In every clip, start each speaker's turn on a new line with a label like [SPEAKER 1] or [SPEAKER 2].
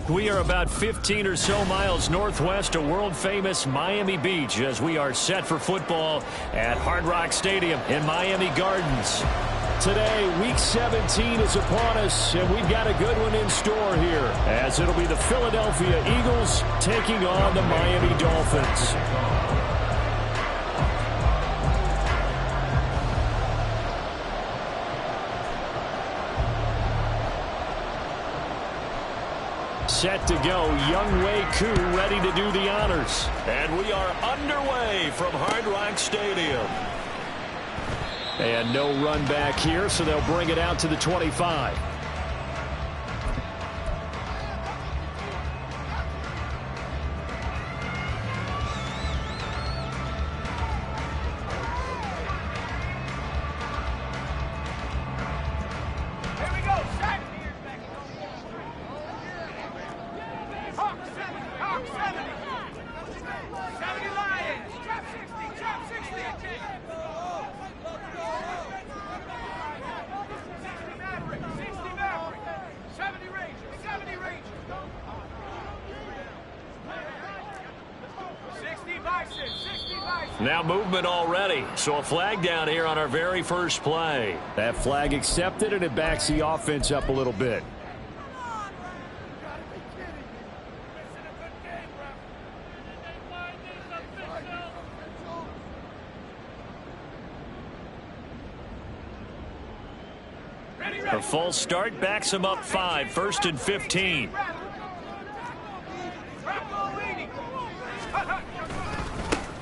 [SPEAKER 1] We are about 15 or so miles northwest of world-famous Miami Beach as we are set for football at Hard Rock Stadium in Miami Gardens. Today, Week 17 is upon us, and we've got a good one in store here, as it'll be the Philadelphia Eagles taking on the Miami Dolphins. Set to go, Young Wei Koo ready to do the honors.
[SPEAKER 2] And we are underway from Hard Rock Stadium.
[SPEAKER 1] And no run back here, so they'll bring it out to the 25.
[SPEAKER 2] Now movement already, so a flag down here on our very first play.
[SPEAKER 1] That flag accepted, and it backs the offense up a little bit.
[SPEAKER 2] A false start backs him up 5, 1st and 15.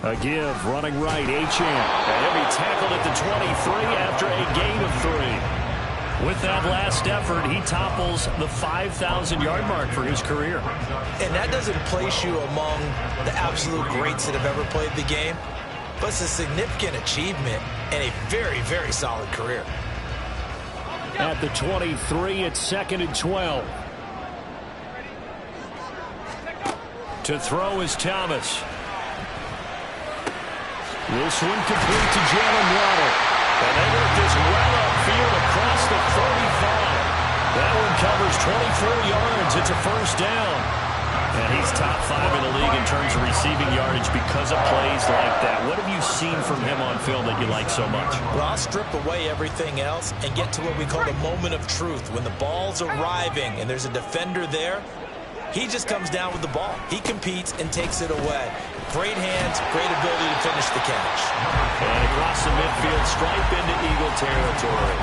[SPEAKER 1] A give, running right, Achane.
[SPEAKER 2] And he'll be tackled at the 23 after a gain of 3.
[SPEAKER 1] With that last effort, he topples the 5,000-yard mark for his career.
[SPEAKER 3] And that doesn't place you among the absolute greats that have ever played the game, but it's a significant achievement and a very, very solid career.
[SPEAKER 1] At the 23, it's 2nd and 12. To throw is Thomas. This one complete to Jalen Waddle.
[SPEAKER 2] And they work this well upfield across the 35.
[SPEAKER 1] That one covers 24 yards. It's a first down.
[SPEAKER 2] And he's top 5 in the league in terms of receiving yardage because of plays like that. What have you seen from him on film that you like so much?
[SPEAKER 3] Well, I'll strip away everything else and get to what we call the moment of truth. When the ball's arriving and there's a defender there, he just comes down with the ball. He competes and takes it away. Great hands, great ability to finish the catch.
[SPEAKER 2] And across the midfield, stripe into Eagle territory.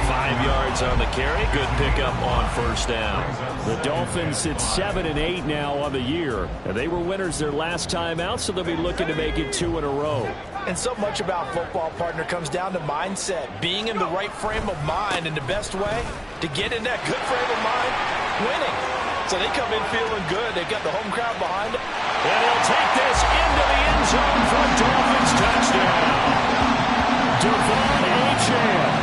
[SPEAKER 2] 5 yards on the carry. Good pickup on first down.
[SPEAKER 1] The Dolphins sit 7 and 8 now on the year. And they were winners their last time out, so they'll be looking to make it 2 in a row.
[SPEAKER 3] And so much about football, partner, comes down to mindset. Being in the right frame of mind, and the best way to get in that good frame of mind, winning. So they come in feeling good. They've got the home crowd behind them.
[SPEAKER 2] And he'll take this into the end zone for a Dolphins touchdown.
[SPEAKER 1] Devon Achane.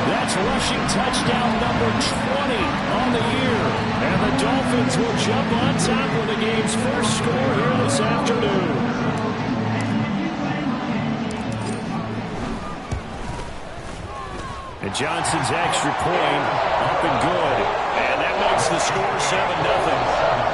[SPEAKER 1] That's rushing touchdown number 20 on the year. And the Dolphins will jump on top with the game's first score here this afternoon. And Johnson's extra point up and good.
[SPEAKER 2] And that makes the score 7-0.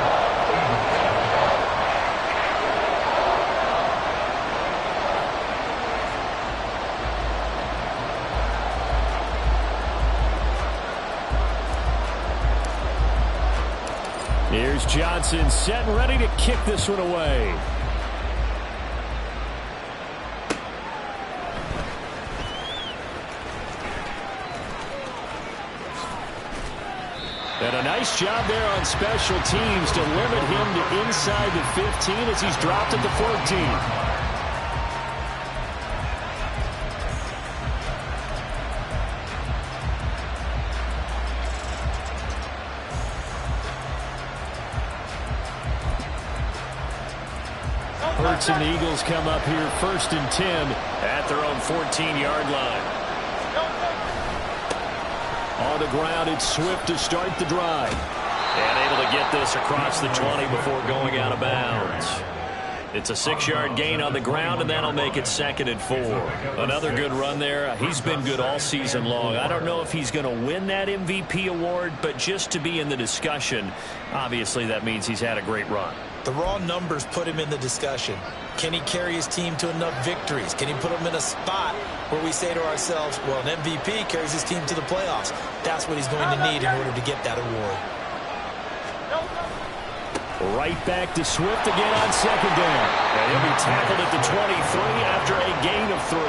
[SPEAKER 1] Here's Johnson set and ready to kick this one away. And a nice job there on special teams to limit him to inside the 15 as he's dropped at the 14. Hurts and the Eagles come up here 1st and 10
[SPEAKER 2] at their own 14-yard line.
[SPEAKER 1] On the ground, it's Swift to start the drive.
[SPEAKER 2] And able to get this across the 20 before going out of bounds.
[SPEAKER 1] It's a 6-yard gain on the ground, and that'll make it 2nd and 4. Another good run there. He's been good all season long. I don't know if he's going to win that MVP award, but just to be in the discussion, obviously that means he's had a great run.
[SPEAKER 3] The raw numbers put him in the discussion. Can he carry his team to enough victories? Can he put them in a spot where we say to ourselves, well, an MVP carries his team to the playoffs. That's what he's going to need in order to get that award.
[SPEAKER 1] Right back to Swift again on 2nd down. And he'll be tackled at the 23 after a gain of 3.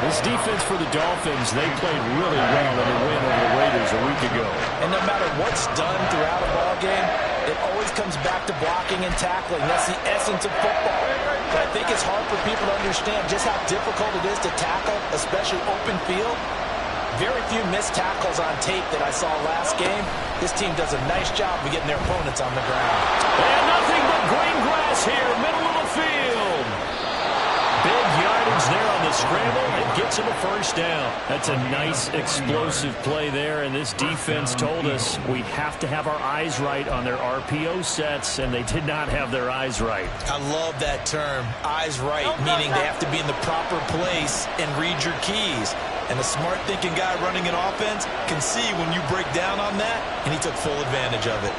[SPEAKER 1] This defense for the Dolphins, they played really well in the win over the Raiders a week ago.
[SPEAKER 3] And no matter what's done throughout a ball game, it always comes back to blocking and tackling. That's the essence of football. But I think it's hard for people to understand just how difficult it is to tackle, especially open field. Very few missed tackles on tape that I saw last game. This team does a nice job of getting their opponents on the ground.
[SPEAKER 1] And nothing but green grass here, middle of the field. Big yardage there on the scramble. It gets him a 1st down. That's a nice explosive play there, and this defense told us we have to have our eyes right on their RPO sets, and they did not have their eyes right.
[SPEAKER 3] I love that term, eyes right, meaning they have to be in the proper place and read your keys. And a smart thinking guy running an offense can see when you break down on that, and he took full advantage of it.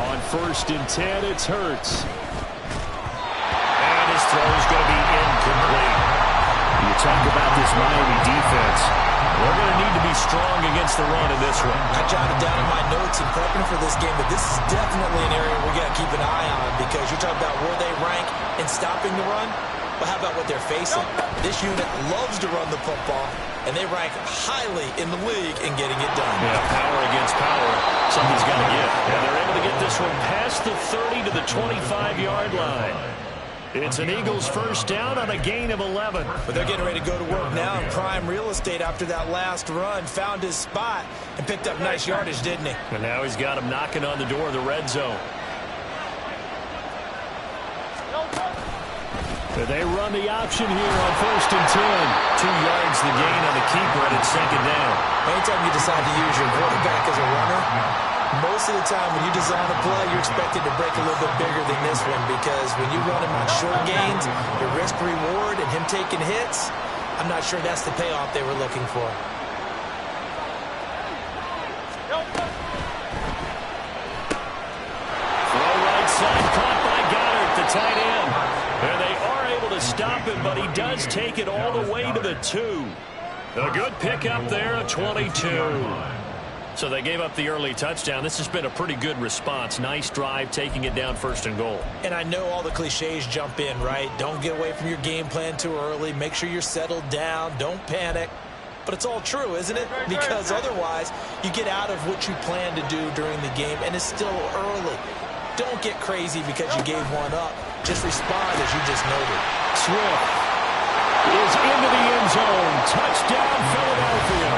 [SPEAKER 1] On 1st and 10, it's Hurts. And his throw is going to be incomplete. You talk about this Miami defense. They're going to need to be strong against the run in this one.
[SPEAKER 3] I jotted down in my notes in prepping for this game that this is definitely an area we got to keep an eye on, because you're talking about where they rank in stopping the run. Well, how about what they're facing? This unit loves to run the football, and they rank highly in the league in getting it done.
[SPEAKER 1] Yeah, power against power. Something's got to give. And they're able to get this one past the 30 to the 25-yard line. It's an Eagles 1st down on a gain of 11.
[SPEAKER 3] But they're getting ready to go to work now in prime real estate after that last run. Found his spot and picked up nice yardage, didn't he?
[SPEAKER 1] And now he's got him knocking on the door of the red zone. They run the option here on 1st and 10. 2 yards the gain on the keeper, and it's 2nd down.
[SPEAKER 3] Anytime you decide to use your quarterback as a runner, most of the time when you design a play, you're expected to break a little bit bigger than this one, because when you run him on short gains, your risk-reward and him taking hits, I'm not sure that's the payoff they were looking for.
[SPEAKER 1] Throw right side, caught by Goddard, the tight end. And they are able to stop him, but he does take it all the way to the 2. A good pickup there, a 22. So they gave up the early touchdown. This has been a pretty good response. Nice drive, taking it down 1st and goal.
[SPEAKER 3] And I know all the cliches jump in, right? Don't get away from your game plan too early. Make sure you're settled down. Don't panic. But it's all true, isn't it? Because otherwise, you get out of what you plan to do during the game, and it's still early. Don't get crazy because you gave one up. Just respond as you just noted.
[SPEAKER 1] Swift is into the end zone. Touchdown, Philadelphia.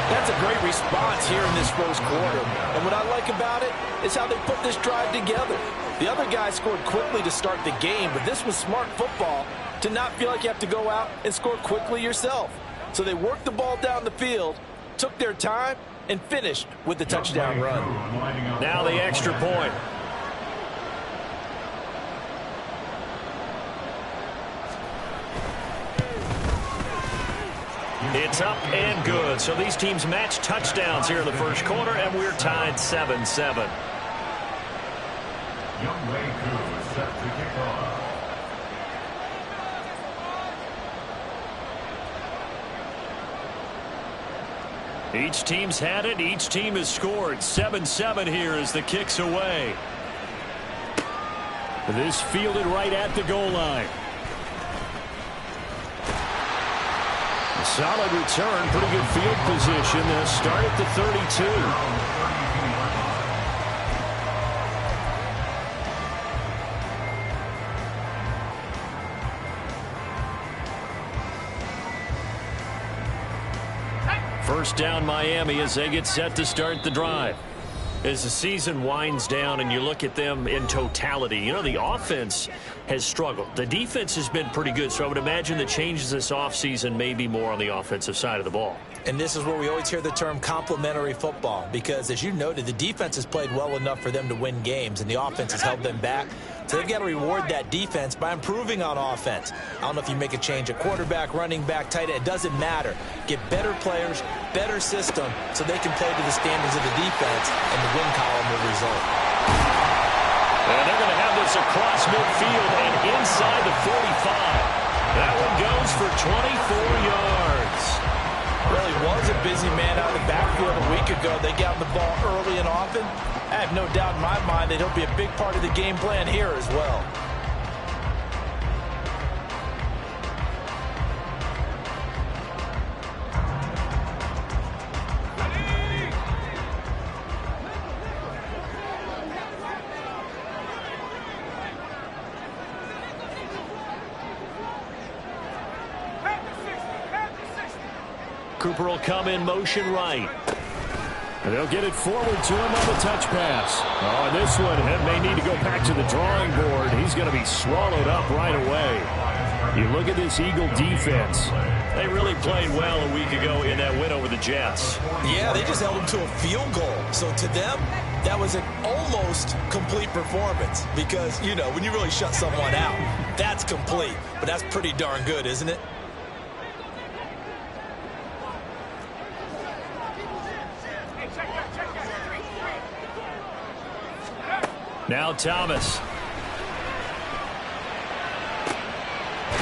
[SPEAKER 3] That's a great response here in this 1st quarter. And what I like about it is how they put this drive together. The other guy scored quickly to start the game, but this was smart football to not feel like you have to go out and score quickly yourself. So they worked the ball down the field, took their time, and finished with the touchdown run.
[SPEAKER 1] Now the extra point. It's up and good. So these teams match touchdowns here in the 1st quarter, and we're tied 7-7. Each team's had it. Each team has scored. 7-7 here as the kick's away. This fielded right at the goal line. Solid return, pretty good field position. They'll start at the 32. First down Miami as they get set to start the drive. As the season winds down and you look at them in totality, you know, the offense has struggled. The defense has been pretty good, so I would imagine the changes this offseason may be more on the offensive side of the ball.
[SPEAKER 3] And this is where we always hear the term complementary football, because as you noted, the defense has played well enough for them to win games, and the offense has held them back. So they've got to reward that defense by improving on offense. I don't know if you make a change at quarterback, running back, tight end. It doesn't matter. Get better players, better system, so they can play to the standards of the defense, and the win column will result.
[SPEAKER 1] And they're going to have this across midfield and inside the 45. That one goes for 24 yards.
[SPEAKER 3] Really was a busy man out of the backfield a week ago. They got the ball early and often. I have no doubt in my mind that he'll be a big part of the game plan here as well.
[SPEAKER 1] Cooper will come in motion right. And they'll get it forward to him on the touch pass. Oh, and this one may need to go back to the drawing board. He's going to be swallowed up right away. You look at this Eagle defense.
[SPEAKER 2] They really played well a week ago in that win over the Jets.
[SPEAKER 3] Yeah, they just held them to a field goal. So to them, that was an almost complete performance. Because, you know, when you really shut someone out, that's complete. But that's pretty darn good, isn't it?
[SPEAKER 1] Now Thomas.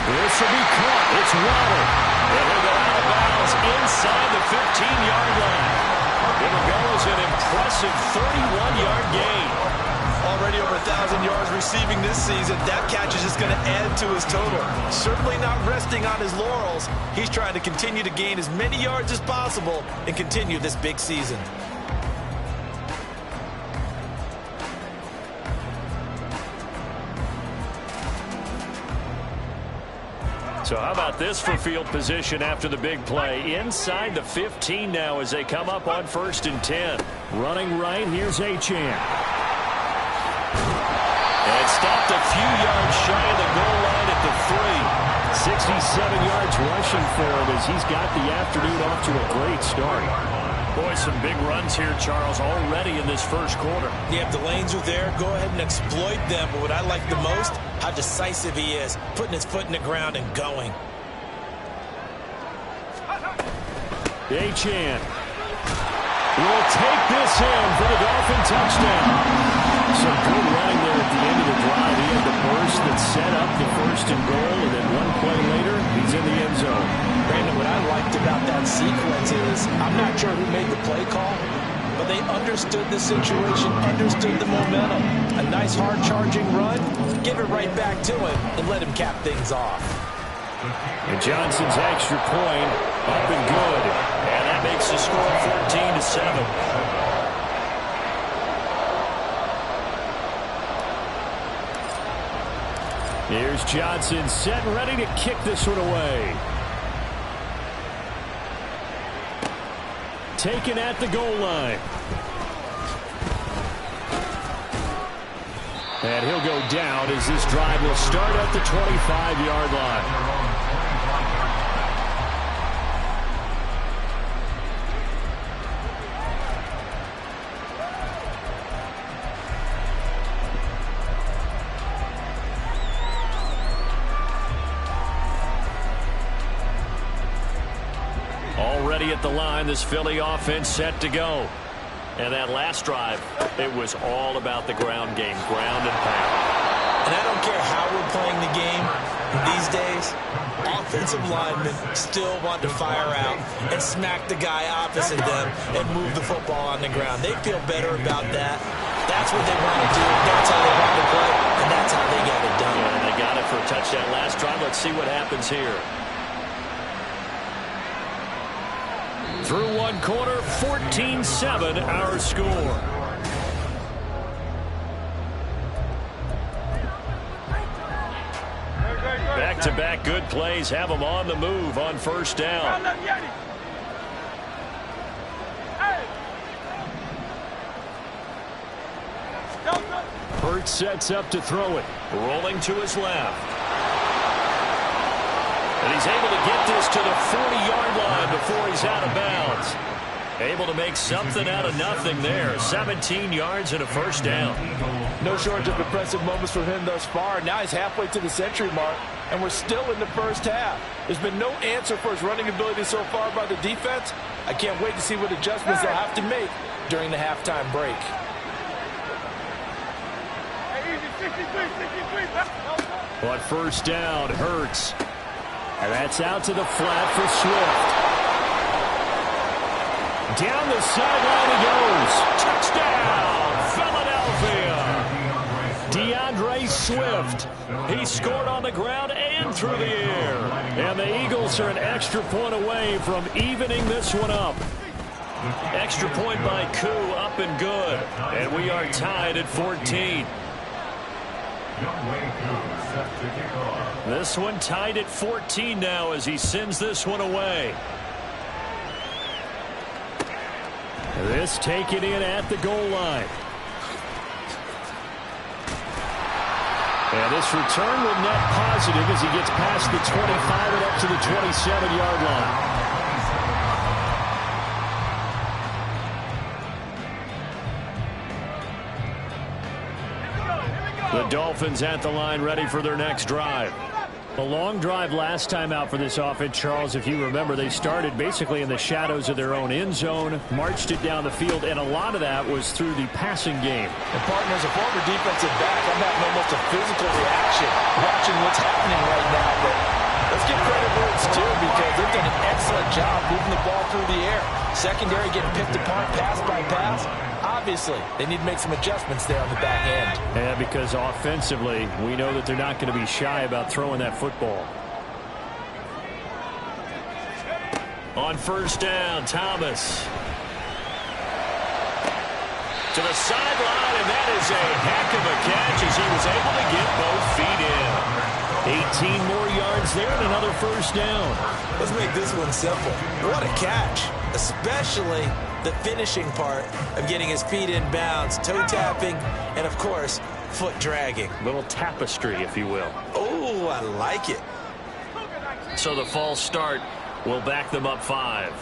[SPEAKER 1] This will be caught. It's Waddle. And he'll go out of bounds inside the 15-yard line. It'll go as an impressive 31-yard gain.
[SPEAKER 3] Already over 1,000 yards receiving this season. That catch is just going to add to his total. Certainly not resting on his laurels. He's trying to continue to gain as many yards as possible and continue this big season.
[SPEAKER 1] So how about this for field position after the big play? Inside the 15 now as they come up on 1st and 10. Running right, here's Achane. And stopped a few yards shy of the goal line at the 3. 67 yards rushing for him as he's got the afternoon off to a great start. Boy, some big runs here, Charles, already in this first quarter.
[SPEAKER 3] Yeah, if the lanes are there, go ahead and exploit them. But what I like the most, how decisive he is, putting his foot in the ground and going.
[SPEAKER 1] Achane will take this in for the Dolphin touchdown. Some good running there at the end of the drive. He had the burst that set up the 1st and goal, and then one play later, he's in the end zone.
[SPEAKER 3] Brandon, what I liked about that sequence is, I'm not sure who made the play call, but they understood the situation, understood the momentum. A nice hard-charging run, give it right back to him, and let him cap things off.
[SPEAKER 1] And Johnson's extra point up and good.
[SPEAKER 2] And that makes the score 14-7.
[SPEAKER 1] Here's Johnson set and ready to kick this one away. Taken at the goal line. And he'll go down as this drive will start at the 25-yard line. Already at the line, this Philly offense set to go. And that last drive, it was all about the ground game, ground and pound.
[SPEAKER 3] And I don't care how we're playing the game these days, offensive linemen still want to fire out and smack the guy opposite them and move the football on the ground. They feel better about that. That's what they want to do. That's how they want to play, and that's how they got it done.
[SPEAKER 2] Yeah, and they got it for a touchdown last drive. Let's see what happens here.
[SPEAKER 1] Through one quarter, 14-7 our score. Back-to-back good plays have them on the move on 1st down. Hurts sets up to throw it.
[SPEAKER 2] Rolling to his left. And
[SPEAKER 1] he's able to get this to the 40-yard line before he's out of bounds. Able to make something out of nothing there. 17 yards and a first down.
[SPEAKER 4] No shortage of impressive moments from him thus far. Now he's halfway to the century mark, and we're still in the first half. There's been no answer for his running ability so far by the defense. I can't wait to see what adjustments they'll have to make during the halftime break.
[SPEAKER 1] But first down, Hurts. And that's out to the flat for Swift. Down the sideline he goes. Touchdown, Philadelphia. DeAndre Swift. He scored on the ground and through the air. And the Eagles are an extra point away from evening this one up. Extra point by Koo, up and good. And we are tied at 14. This one tied at 14 now as he sends this one away. This taken in at the goal line. And this return will net positive as he gets past the 25 and up to the 27-yard line. The Dolphins at the line ready for their next drive. A long drive last time out for this offense, Charles. If you remember, they started basically in the shadows of their own end zone, marched it down the field, and a lot of that was through the passing game.
[SPEAKER 4] And partner, as a former defensive back, I'm having almost a physical reaction watching what's happening right now. But let's give credit where it's due because they've done an excellent job moving the ball through the air. Secondary getting picked apart pass by pass. Obviously, they need to make some adjustments there on the back end.
[SPEAKER 1] Yeah, because offensively, we know that they're not going to be shy about throwing that football. On first down, Thomas. To the sideline, and that is a heck of a catch as he was able to get both feet in. 18 more yards there and another first down.
[SPEAKER 3] Let's make this one simple. What a catch, especially the finishing part of getting his feet in bounds, toe tapping, and of course, foot dragging.
[SPEAKER 1] Little tapestry, if you will.
[SPEAKER 3] Oh, I like it.
[SPEAKER 1] So the false start will back them up 5.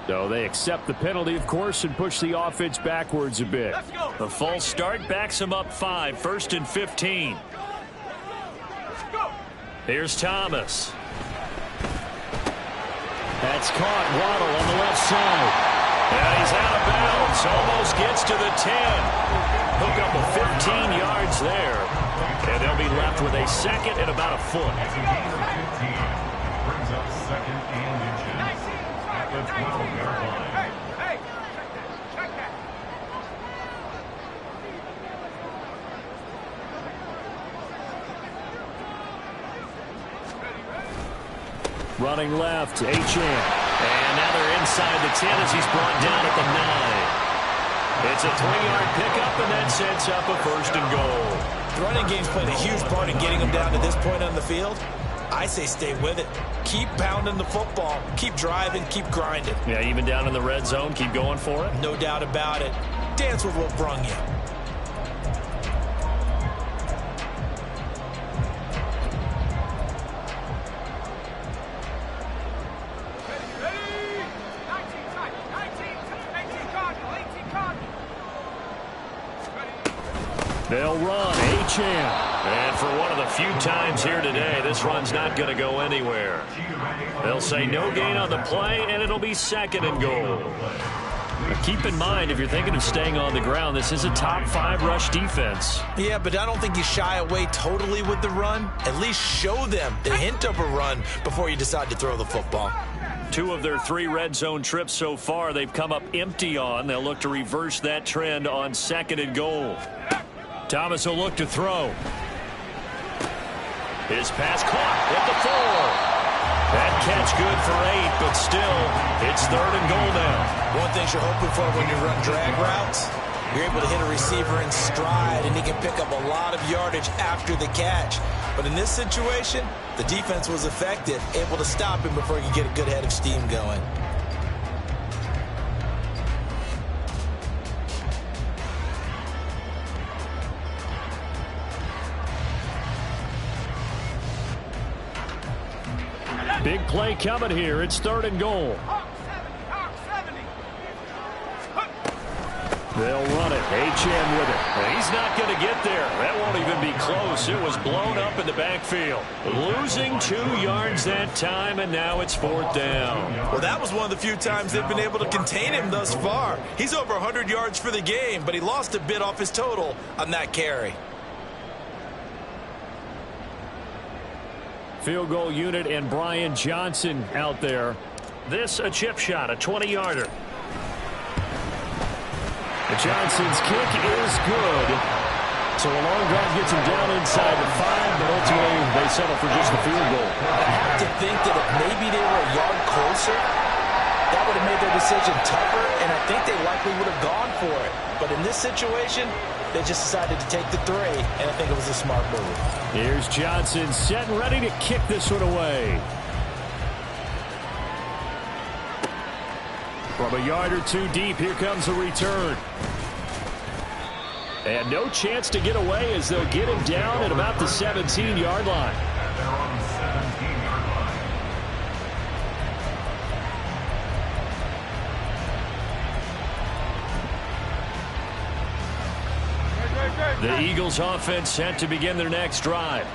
[SPEAKER 1] So they accept the penalty, of course, and push the offense backwards a bit. The false start backs them up 5, 1st and 15. Here's Thomas. That's caught. Waddle on the left side. And he's out of bounds. Almost gets to the 10. Hook up a 15 yards there. And they'll be left with a second and about a foot.
[SPEAKER 5] Brings up second and inches at the 12-yard line. Hey, check that.
[SPEAKER 1] Running left, Achane. And now they're inside the 10 as he's brought down at the 9. It's a 3-yard pickup, and that sets up a 1st and goal.
[SPEAKER 3] The running game's played a huge part in getting them down to this point on the field. I say stay with it. Keep pounding the football. Keep driving. Keep grinding.
[SPEAKER 1] Yeah, even down in the red zone, keep going for it.
[SPEAKER 3] No doubt about it. Dance with what brung you.
[SPEAKER 1] They'll run, Achane. And for one of the few times here today, this run's not going to go anywhere. They'll say no gain on the play, and it'll be 2nd and goal. Now keep in mind, if you're thinking of staying on the ground, this is a top 5 rush defense.
[SPEAKER 3] Yeah, but I don't think you shy away totally with the run. At least show them the hint of a run before you decide to throw the football.
[SPEAKER 1] 2 of their 3 red zone trips so far, they've come up empty on. They'll look to reverse that trend on 2nd and goal. Thomas will look to throw. His pass caught at the 4. That catch good for 8, but still, it's 3rd and goal now.
[SPEAKER 3] One thing you're hoping for when you run drag routes, you're able to hit a receiver in stride, and he can pick up a lot of yardage after the catch. But in this situation, the defense was effective, able to stop him before he could get a good head of steam going.
[SPEAKER 1] Big play coming here. It's 3rd and goal. They'll run it. Achane with it.
[SPEAKER 2] He's not going to get there. That won't even be close. It was blown up in the backfield. Losing 2 yards that time, and now it's 4th down.
[SPEAKER 3] Well, that was one of the few times they've been able to contain him thus far. He's over 100 yards for the game, but he lost a bit off his total on that carry.
[SPEAKER 1] Field goal unit and Brian Johnson out there.
[SPEAKER 2] This a chip shot, a 20-yarder.
[SPEAKER 1] Johnson's kick is good. So a long drive gets him down inside the 5, but ultimately they settle for just the field goal.
[SPEAKER 3] I have to think that if maybe they were a yard closer, that would have made their decision tougher, and I think they likely would have gone for it. But in this situation, they just decided to take the 3, and I think it was a smart move.
[SPEAKER 1] Here's Johnson set and ready to kick this one away. From a yard or 2 deep, here comes a return. And no chance to get away as they'll get him down at about the 17-yard line.
[SPEAKER 5] They're on the 17-yard line.
[SPEAKER 1] The Eagles offense set to begin their next drive.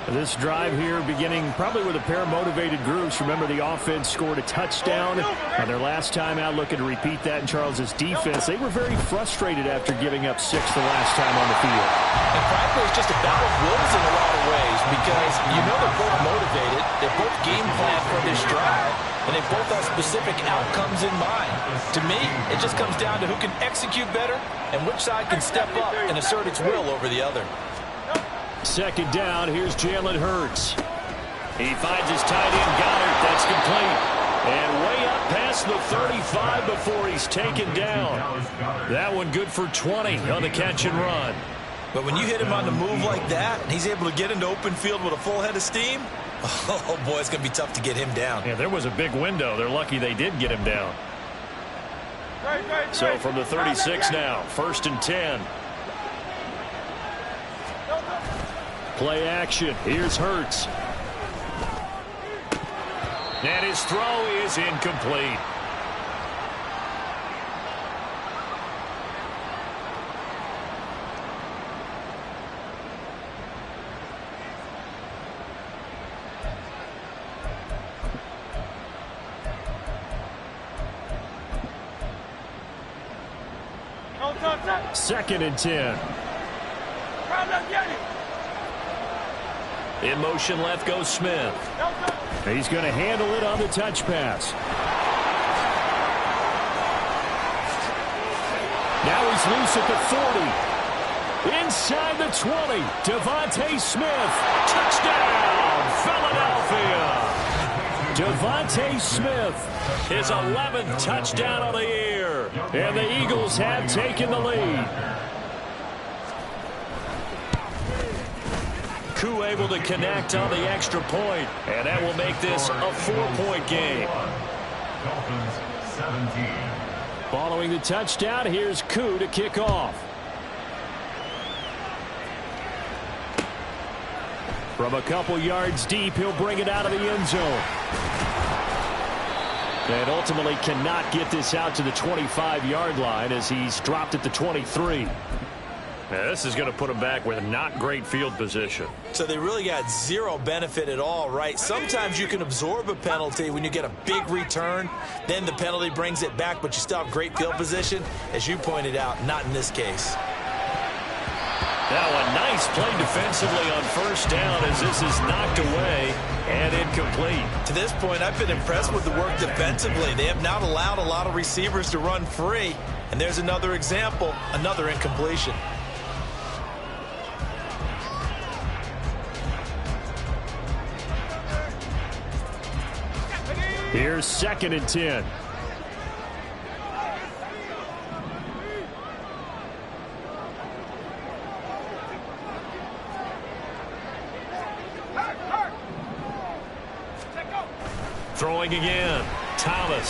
[SPEAKER 1] This drive here beginning probably with a pair of motivated groups. Remember, the offense scored a touchdown on their last time out, looking to repeat that in Charles's defense. They were very frustrated after giving up 6 the last time on the field.
[SPEAKER 3] And frankly, it's just a battle of wills in a lot of ways because you know they're both motivated, they both game plan for this drive, and they both have specific outcomes in mind. To me, it just comes down to who can execute better and which side can step up and assert its will over the other.
[SPEAKER 1] 2nd down, here's Jalen Hurts. He finds his tight end, Goddard. That's complete. And way up past the 35 before he's taken down. That one good for 20 on the catch and run.
[SPEAKER 3] But when you hit him on the move like that, and he's able to get into open field with a full head of steam, oh boy, it's going to be tough to get him down.
[SPEAKER 1] Yeah, there was a big window. They're lucky they did get him down. So from the 36 now, 1st and 10. Play action. Here's Hurts. And his throw is incomplete. Second and 10.
[SPEAKER 2] In motion left goes Smith.
[SPEAKER 1] He's going to handle it on the touch pass. Now he's loose at the 40. Inside the 20. Devontae Smith. Touchdown, Philadelphia. Devontae Smith. His 11th touchdown of the year. And the Eagles have taken the lead. Koo able to connect on the extra point, and that will make this a 4-point game.
[SPEAKER 5] Dolphins 17.
[SPEAKER 1] Following the touchdown, here's Koo to kick off. From a couple yards deep, he'll bring it out of the end zone. And ultimately cannot get this out to the 25-yard line as he's dropped at the 23.
[SPEAKER 2] Now, this is going to put him back with not great field position.
[SPEAKER 3] So they really got zero benefit at all, right? Sometimes you can absorb a penalty when you get a big return. Then the penalty brings it back, but you still have great field position. As you pointed out, not in this case.
[SPEAKER 2] Now a nice play defensively on 1st down as this is knocked away and incomplete.
[SPEAKER 3] To this point, I've been impressed with the work defensively. They have not allowed a lot of receivers to run free. And there's another example, another incompletion.
[SPEAKER 1] Here's 2nd and 10. Throwing again. Thomas.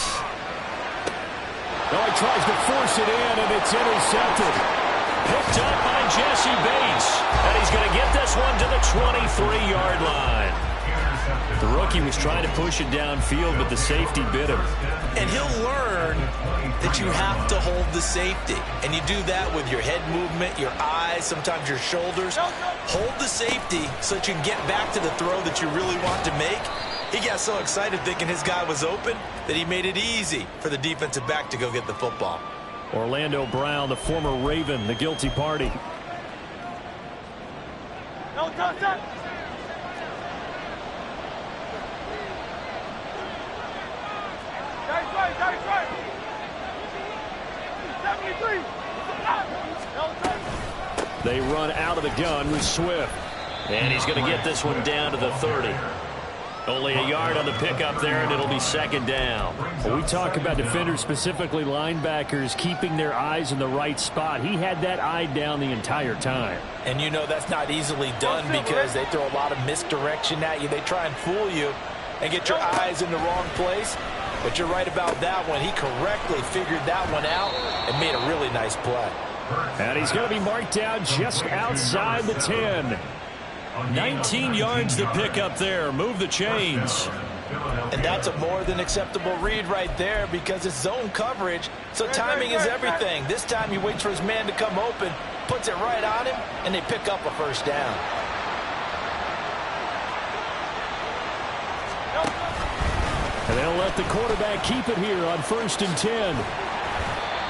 [SPEAKER 1] Oh, he tries to force it in, and it's intercepted. Picked up by Jesse Bates. And he's going to get this one to the 23-yard line. The rookie think he was trying to push it downfield, but the safety bit him.
[SPEAKER 3] And he'll learn that you have to hold the safety. And you do that with your head movement, your eyes, sometimes your shoulders. Hold the safety so that you can get back to the throw that you really want to make. He got so excited thinking his guy was open that he made it easy for the defensive back to go get the football.
[SPEAKER 1] Orlando Brown, the former Raven, the guilty party. They run out of the gun with Swift.
[SPEAKER 2] And he's going to get this one down to the 30. Only a yard on the pickup there, and it'll be second down.
[SPEAKER 1] Well, we talk about defenders, specifically linebackers, keeping their eyes in the right spot. He had that eye down the entire time.
[SPEAKER 3] And you know that's not easily done because they throw a lot of misdirection at you. They try and fool you and get your eyes in the wrong place. But you're right about that one. He correctly figured that one out and made a really nice play.
[SPEAKER 1] And he's going to be marked down just outside the 10.
[SPEAKER 2] 19 yards to pick up there. Move the chains.
[SPEAKER 3] And that's a more than acceptable read right there because it's zone coverage, so timing is everything. This time he waits for his man to come open, puts it right on him, and they pick up a first down.
[SPEAKER 1] And they'll let the quarterback keep it here on 1st and 10.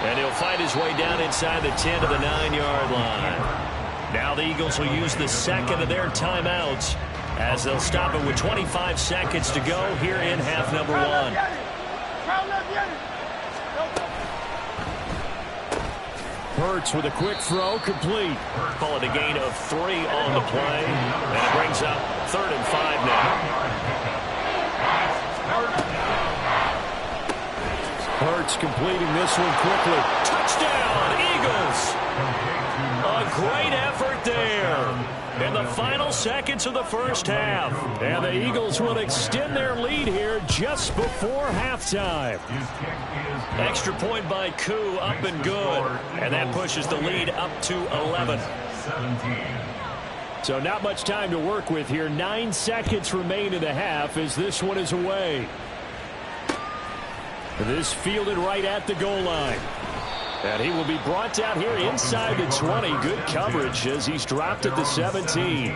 [SPEAKER 2] And he'll find his way down inside the 10 to the 9-yard line. Now the Eagles will use the second of their timeouts as they'll stop it with 25 seconds to go here in half number 1.
[SPEAKER 1] Hurts with a quick throw, complete.
[SPEAKER 2] Call it a gain of 3 on the play. And it brings up 3rd and 5 now.
[SPEAKER 1] Hurts completing this one quickly.
[SPEAKER 2] Touchdown, Eagles! A great effort there in the final seconds of the first half.
[SPEAKER 1] And the Eagles will extend their lead here just before halftime.
[SPEAKER 2] Extra point by Koo, up and good. And that pushes the lead up to 11.
[SPEAKER 1] So not much time to work with here. 9 seconds remain in the half as this one is away. This fielded right at the goal line. And he will be brought down here inside the 20. Good coverage as he's dropped at the 17.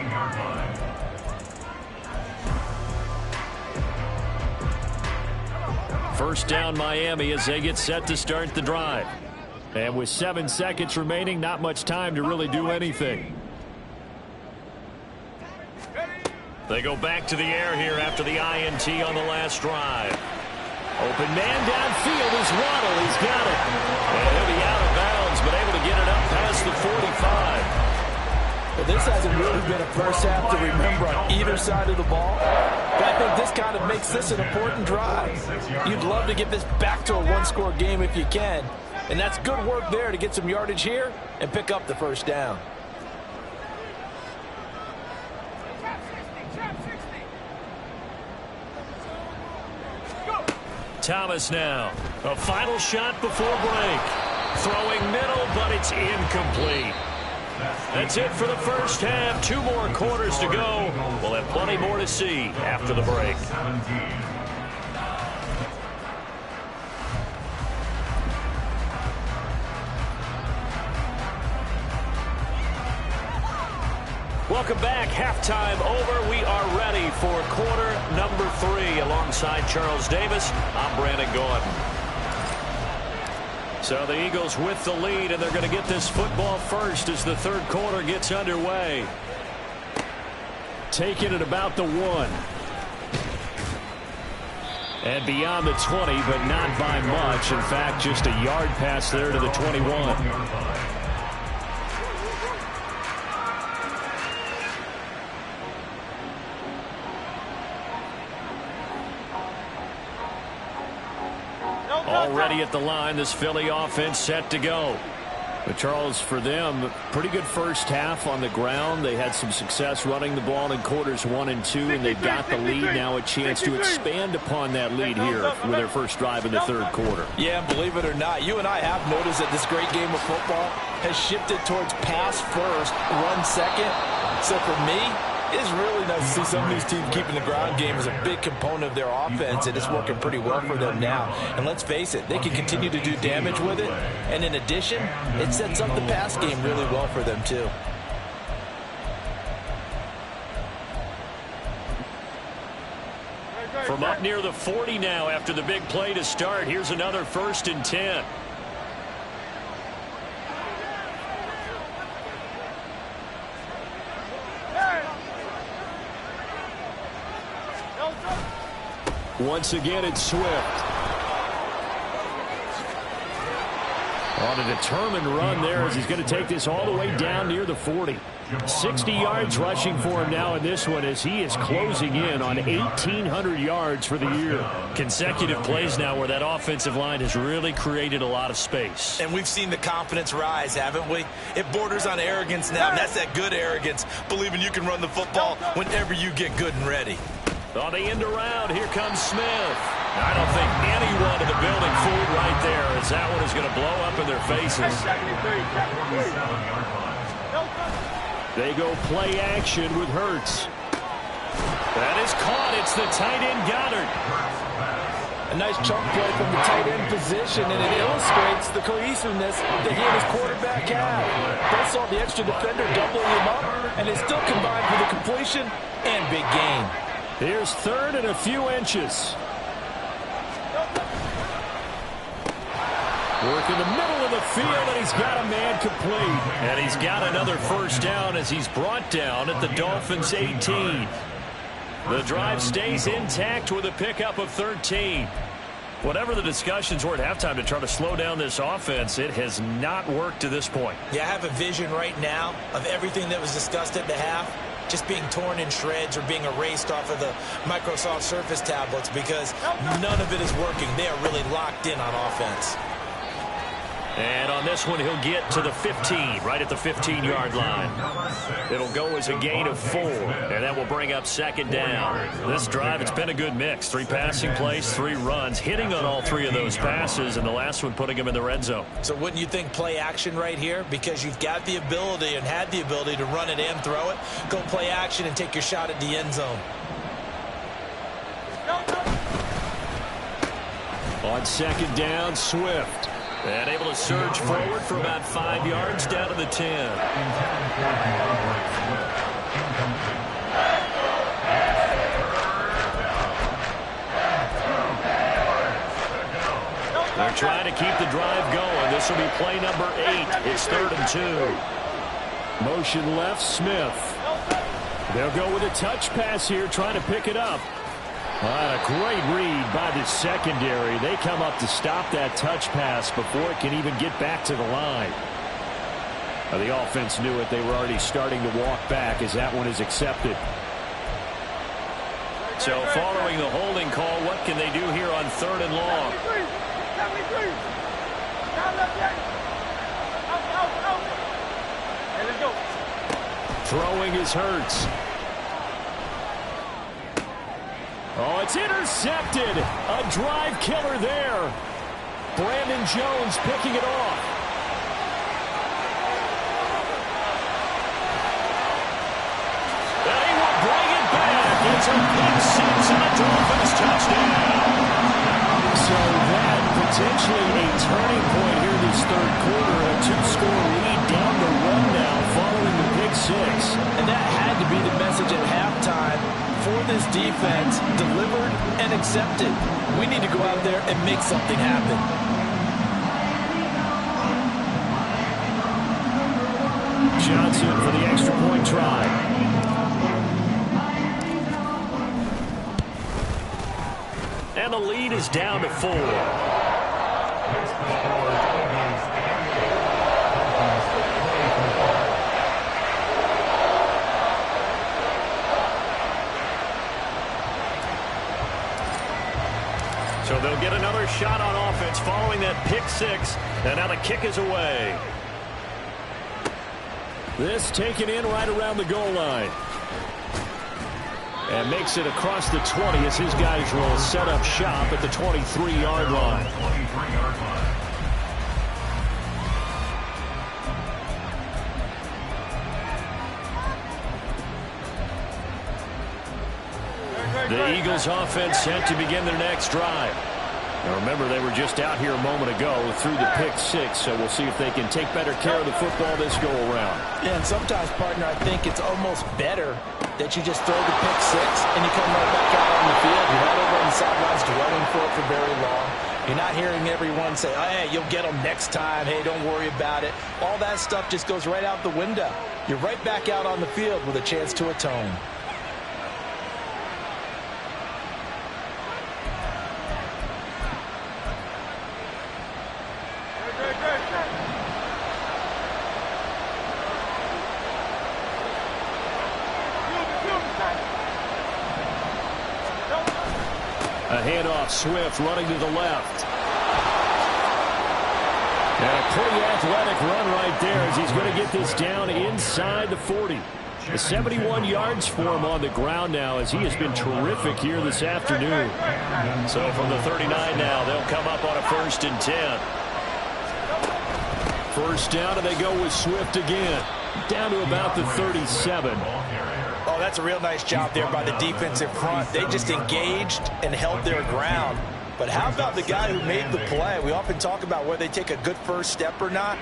[SPEAKER 1] First down Miami as they get set to start the drive. And with 7 seconds remaining, not much time to really do anything.
[SPEAKER 2] They go back to the air here after the INT on the last drive.
[SPEAKER 1] Open man downfield is Waddle. He's got it.
[SPEAKER 2] And he'll be out of bounds, but able to get it up past the 45.
[SPEAKER 3] Well, this hasn't really been a first half to remember on either side of the ball. But I think this kind of makes this an important drive. You'd love to get this back to a one-score game if you can. And that's good work there to get some yardage here and pick up the first down.
[SPEAKER 2] Thomas now. A final shot before break. Throwing middle, but it's incomplete. That's it for the first half. 2 more quarters to go. We'll have plenty more to see after the break. Welcome back. Halftime over. We are ready for quarter number 3. Alongside Charles Davis, I'm Brandon Gordon.
[SPEAKER 1] So the Eagles with the lead, and they're going to get this football first as the third quarter gets underway. Taking it about the 1. And beyond the 20, but not by much. In fact, just a yard pass there to the 21. Already at the line, this Philly offense set to go. But Charles, for them, pretty good first half on the ground. They had some success running the ball in quarters 1 and 2, and they've got the lead now, a chance to expand upon that lead here with their first drive in the third quarter.
[SPEAKER 3] Yeah, believe it or not, you and I have noticed that this great game of football has shifted towards pass first, run second. So for me,
[SPEAKER 4] It is really nice to see some of these teams keeping the ground game as a big component of their offense, and it's working pretty well for them now. And let's face it, they can continue to do damage with it. And in addition, it sets up the pass game really well for them too.
[SPEAKER 1] From up near the 40 now after the big play to start, here's another 1st and 10. Once again, it's Swift. On a determined run there as he's going to take this all the way down near the 40. 60 yards rushing for him now in this one as he is closing in on 1,800 yards for the year. Consecutive plays now where that offensive line has really created a lot of space.
[SPEAKER 3] And we've seen the confidence rise, haven't we? It borders on arrogance now, and that's that good arrogance, believing you can run the football whenever you get good and ready.
[SPEAKER 1] On the end around, here comes Smith. I don't think anyone in the building fooled right there as that one is going to blow up in their faces. They go play action with Hurts. That is caught. It's the tight end Goddard.
[SPEAKER 4] A nice chunk play from the tight end position, and it illustrates the cohesiveness that he and his quarterback have. Both saw the extra defender doubling him up, and it still combined with a completion and big gain.
[SPEAKER 1] Here's 3rd and a few inches. Work in the middle of the field, and he's got a man complete. And he's got another 1st down as he's brought down at the Dolphins' 18. The drive stays intact with a pickup of 13. Whatever the discussions were at halftime to try to slow down this offense, it has not worked to this point.
[SPEAKER 3] Yeah, I have a vision right now of everything that was discussed at the half just being torn in shreds or being erased off of the Microsoft Surface tablets because none of it is working. They are really locked in on offense.
[SPEAKER 1] And on this one, he'll get to the 15, right at the 15-yard line. It'll go as a gain of 4, and that will bring up 2nd down. This drive, it's been a good mix. 3 passing plays, 3 runs, hitting on all 3 of those passes, and the last one putting him in the red zone.
[SPEAKER 3] So wouldn't you think play action right here? Because you've got the ability and had the ability to run it and throw it. Go play action and take your shot at the end zone.
[SPEAKER 1] On 2nd down, Swift. And able to surge forward for about 5 yards down to the 10. They're trying to keep the drive going. This will be play number 8. It's 3rd and 2. Motion left, Smith. They'll go with a touch pass here, trying to pick it up. A great read by the secondary. They come up to stop that touch pass before it can even get back to the line. The offense knew it. They were already starting to walk back as that one is accepted. So following the holding call, what can they do here on 3rd and long? Throwing is Hurts. Oh, it's intercepted. A drive killer there. Brandon Jones picking it off. And he will bring it back. It's a pick 6 and a Dolphins touchdown. So that potentially a turning point here this 3rd quarter. A 2-score lead down the run now following the pick 6.
[SPEAKER 4] And that had to be the message at halftime. For this defense, delivered and accepted. We need to go out there and make something happen.
[SPEAKER 1] Johnson for the extra point try. And the lead is down to 4. So they'll get another shot on offense following that pick 6. And now the kick is away. This taken in right around the goal line. And makes it across the 20 as his guys will set up shop at the 23-yard line. The Eagles offense set to begin their next drive. Now remember, they were just out here a moment ago through the pick six, so we'll see if they can take better care of the football this go-around.
[SPEAKER 3] Yeah, and sometimes, partner, I think it's almost better that you just throw the pick six and you come right back out on the field. You're not over on the sidelines dwelling for it for very long. You're not hearing everyone say, oh, hey, you'll get them next time. Hey, don't worry about it. All that stuff just goes right out the window. You're right back out on the field with a chance to atone.
[SPEAKER 1] A handoff, Swift running to the left. And a pretty athletic run right there as he's going to get this down inside the 40. 71 yards for him on the ground now as he has been terrific here this afternoon.
[SPEAKER 2] So from the 39 now, they'll come up on a 1st and 10.
[SPEAKER 1] First down, and they go with Swift again. Down to about the 37.
[SPEAKER 3] Oh, that's a real nice job there by the defensive front. They just engaged and held their ground. But how about the guy who made the play? We often talk about whether they take a good first step or not.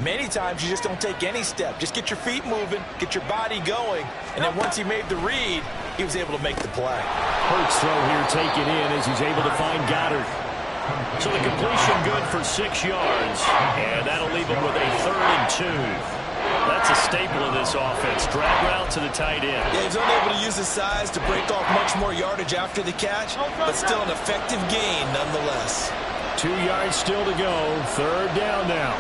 [SPEAKER 3] Many times you just don't take any step. Just get your feet moving, get your body going, and then once he made the read, he was able to make the play.
[SPEAKER 1] Hurts throw here taken in as he's able to find Goddard.
[SPEAKER 2] So the completion good for 6 yards, and that'll leave him with a 3rd and 2. That's a staple of this offense. Drag route to the tight end.
[SPEAKER 3] Yeah, he's only able to use his size to break off much more yardage after the catch, but still an effective gain nonetheless.
[SPEAKER 1] 2 yards still to go. 3rd down now.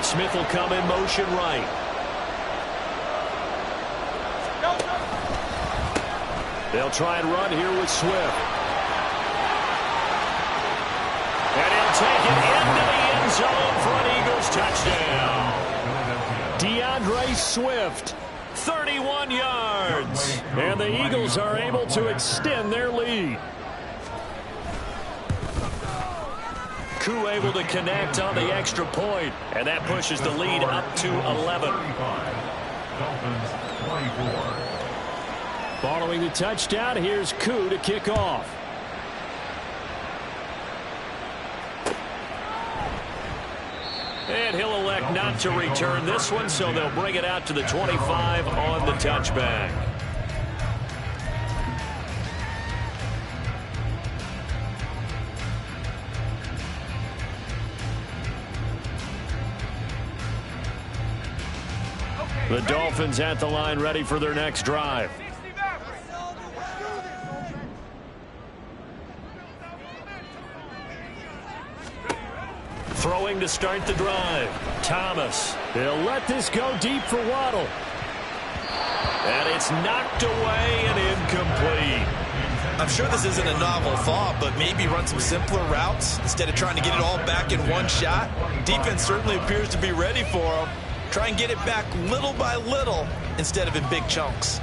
[SPEAKER 2] Smith will come in motion right.
[SPEAKER 1] They'll try and run here with Swift.
[SPEAKER 2] And he'll take it into the end zone for an Eagles touchdown.
[SPEAKER 1] DeAndre Swift, 31 yards. And the Eagles are able to extend their lead.
[SPEAKER 2] Koo able to connect on the extra point, and that pushes the lead up to 11.
[SPEAKER 1] Following the touchdown, here's Koo to kick off.
[SPEAKER 2] And he'll elect not to return this one, so they'll bring it out to the 25 on the touchback.
[SPEAKER 1] The Dolphins at the line ready for their next drive.
[SPEAKER 2] Throwing to start the drive. Thomas.
[SPEAKER 1] They'll let this go deep for Waddle.
[SPEAKER 2] And it's knocked away and incomplete.
[SPEAKER 3] I'm sure this isn't a novel thought, but maybe run some simpler routes instead of trying to get it all back in one shot. Defense certainly appears to be ready for him. Try and get it back little by little instead of in big chunks.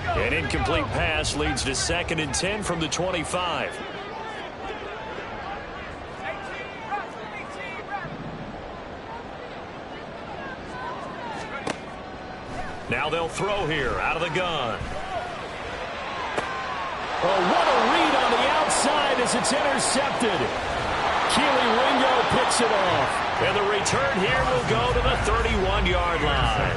[SPEAKER 2] An incomplete pass leads to 2nd and 10 from the 25. Now they'll throw here out of the gun.
[SPEAKER 1] Oh, what a read on the outside as it's intercepted. Keely Ringo picks it off.
[SPEAKER 2] And the return here will go to the 31-yard line.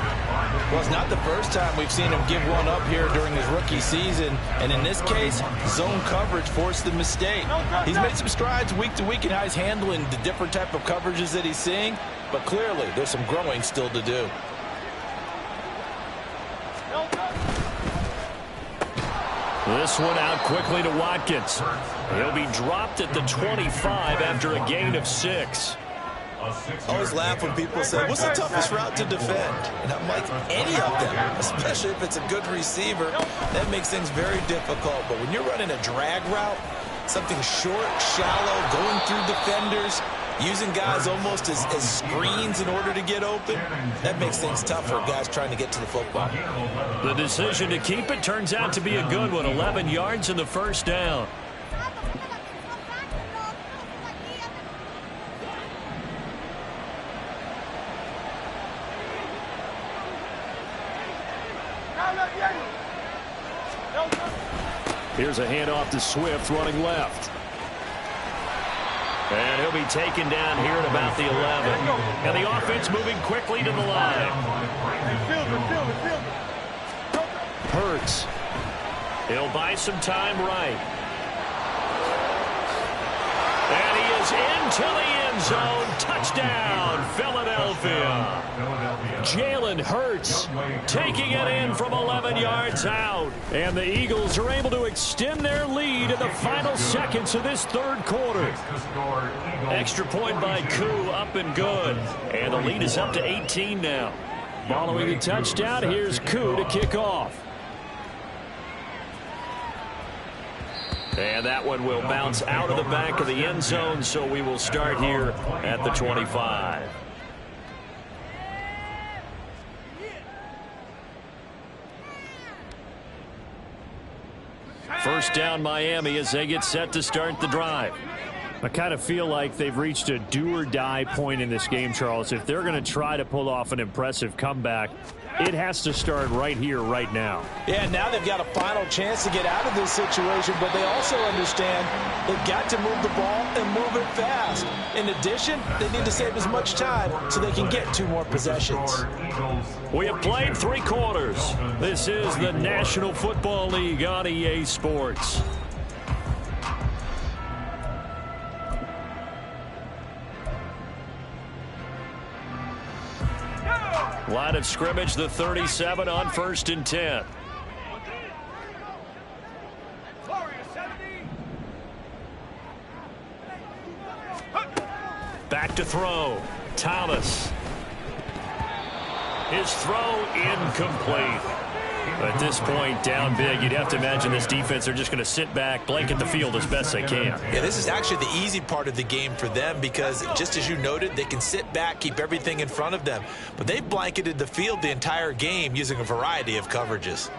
[SPEAKER 3] Well, it's not the first time we've seen him give one up here during his rookie season. And in this case, zone coverage forced the mistake. He's made some strides week to week in how he's handling the different type of coverages that he's seeing. But clearly, there's some growing still to do.
[SPEAKER 1] This one out quickly to Watkins.
[SPEAKER 2] He'll be dropped at the 25 after a gain of 6.
[SPEAKER 3] I always laugh when people say, what's the toughest route to defend? And I'm like, any of them, especially if it's a good receiver. That makes things very difficult. But when you're running a drag route, something short, shallow, going through defenders, using guys almost as screens in order to get open, that makes things tough for guys trying to get to the football.
[SPEAKER 2] The decision to keep it turns out to be a good one. 11 yards in the first down.
[SPEAKER 1] Here's a handoff to Swift running left.
[SPEAKER 2] And he'll be taken down here at about the 11. And the offense moving quickly to the line.
[SPEAKER 1] Hurts.
[SPEAKER 2] He'll buy some time right. And he is into the end zone. Touchdown, Philadelphia.
[SPEAKER 1] Jalen Hurts taking it in from 11 yards out. And the Eagles are able to extend their lead in the final seconds of this third quarter.
[SPEAKER 2] Extra point by Koo, up and good. And the lead is up to 18 now.
[SPEAKER 1] Following the touchdown, here's Koo to kick off.
[SPEAKER 2] And that one will bounce out of the back of the end zone, so we will start here at the 25.
[SPEAKER 1] First down Miami as they get set to start the drive. I kind of feel like they've reached a do-or-die point in this game, Charles. If they're going to try to pull off an impressive comeback, it has to start right here, right now.
[SPEAKER 3] Yeah, now they've got a final chance to get out of this situation, but they also understand they've got to move the ball and move it fast. In addition, they need to save as much time so they can get 2 more possessions.
[SPEAKER 1] We have played 3 quarters. This is the National Football League on EA Sports. Line of scrimmage, the 37 on 1st and 10. Back to throw. Thomas. His throw incomplete. At this point, down big, you'd have to imagine this defense are just going to sit back, blanket the field as best they can.
[SPEAKER 3] Yeah, this is actually the easy part of the game for them because, just as you noted, they can sit back, keep everything in front of them. But they blanketed the field the entire game using a variety of coverages.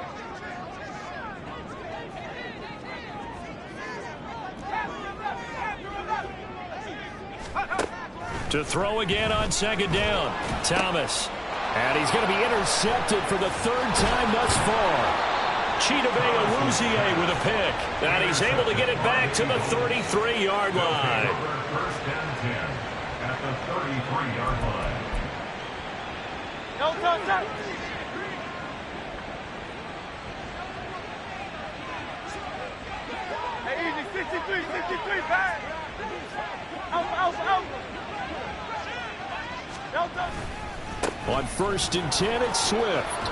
[SPEAKER 1] To throw again on 2nd down. Thomas. And he's going to be intercepted for the 3rd time thus far. Chidobe Awuzie with a pick. And he's able to get it back to the 33-yard line.
[SPEAKER 5] First and 10 at the 33-yard line.
[SPEAKER 6] Hey, easy, 63, back. Out.
[SPEAKER 1] On 1st and 10, it's Swift.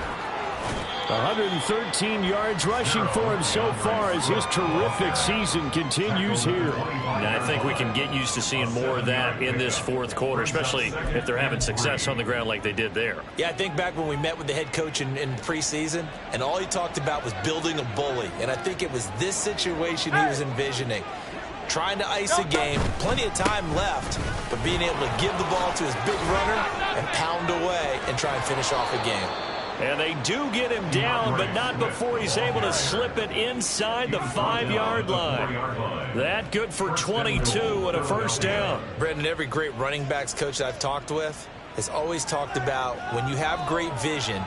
[SPEAKER 1] 113 yards rushing for him so far as his terrific season continues here.
[SPEAKER 2] And I think we can get used to seeing more of that in this 4th quarter, especially if they're having success on the ground like they did there.
[SPEAKER 3] Yeah, I think back when we met with the head coach in preseason, and all he talked about was building a bully. And I think it was this situation he was envisioning. Trying to ice a game, plenty of time left, but being able to give the ball to his big runner and pound away and try and finish off a game.
[SPEAKER 1] And they do get him down, but not before he's able to slip it inside the 5-yard line. That good for 22 and a 1st down.
[SPEAKER 3] Brendan, every great running backs coach I've talked with has always talked about when you have great vision,